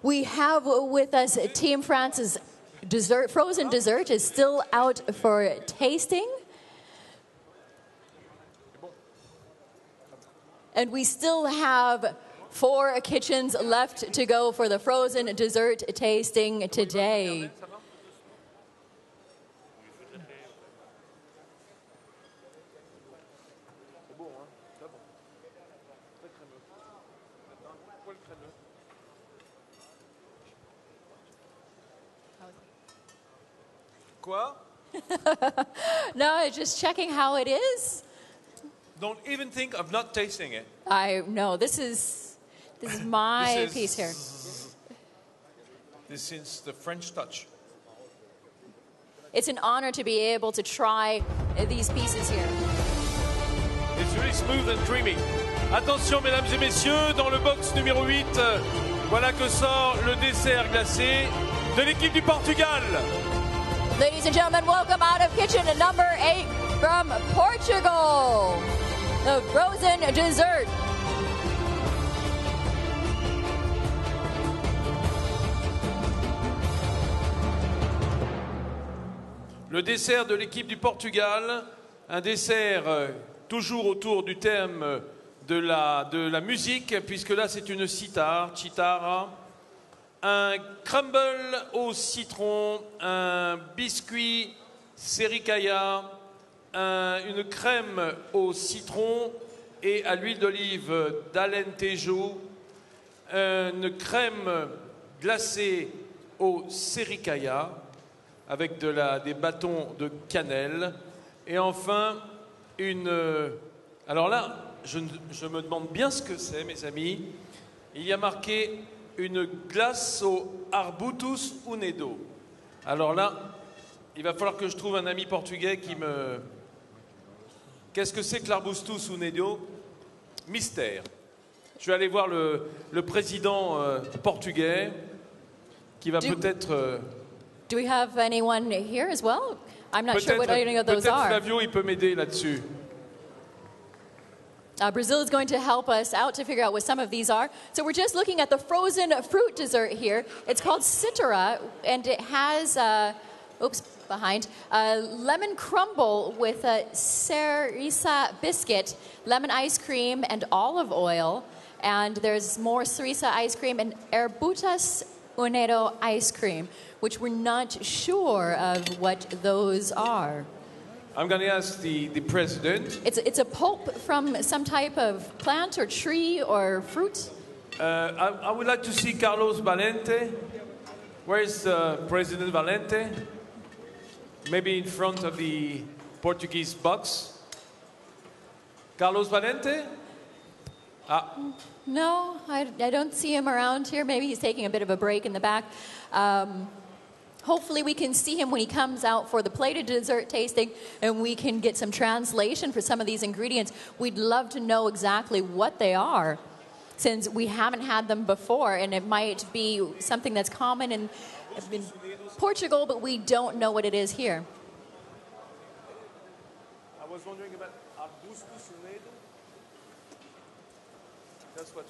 we have with us Team France's dessert, frozen dessert is still out for tasting. And we still have 4 kitchens left to go for the frozen dessert tasting today. Quoi? No, just checking how it is. Don't even think of not tasting it. I know this is my This is- piece here. This is the French touch. It's an honor to be able to try these pieces here. It's really smooth and creamy. Attention, mesdames et messieurs, dans le box numéro 8, voilà que sort le dessert glacé de l'équipe du Portugal. Ladies and gentlemen, welcome out of kitchen number 8 from Portugal. The frozen dessert. Le dessert de l'équipe du Portugal, un dessert toujours autour du thème de la musique, puisque là c'est une cithara, un crumble au citron, un biscuit sericaya, une crème au citron et à l'huile d'olive d'alentejo, une crème glacée au sericaya avec des bâtons de cannelle et enfin alors là je me demande bien ce que c'est, mes amis. Il y a marqué une glace au arbutus unedo. Alors là, il va falloir que je trouve un ami portugais qui me... Qu'est-ce que c'est que l'arbutus unedo? Mystère. Je vais aller voir le président portugais qui va peut-être... Do we have anyone here as well? I'm not sure what any of those peut-être are. Flavio, il peut m'aider là-dessus. Brazil is going to help us out to figure out what some of these are. So we're just looking at the frozen fruit dessert here. It's called cithara, and it has, lemon crumble with a cerisa biscuit, lemon ice cream, and olive oil. And there's more cerisa ice cream and arbutus unedo ice cream, which we're not sure of what those are. I'm going to ask the president. It's a pulp from some type of plant or tree or fruit. I would like to see Carlos Valente. Where is President Valente? Maybe in front of the Portuguese box. Carlos Valente? No, I don't see him around here. Maybe he's taking a bit of a break in the back. Hopefully we can see him when he comes out for the plated dessert tasting and we can get some translation for some of these ingredients. We'd love to know exactly what they are since we haven't had them before, and it might be something that's common in Portugal, but we don't know what it is here. I was wondering about Gustos no dedo. That's what's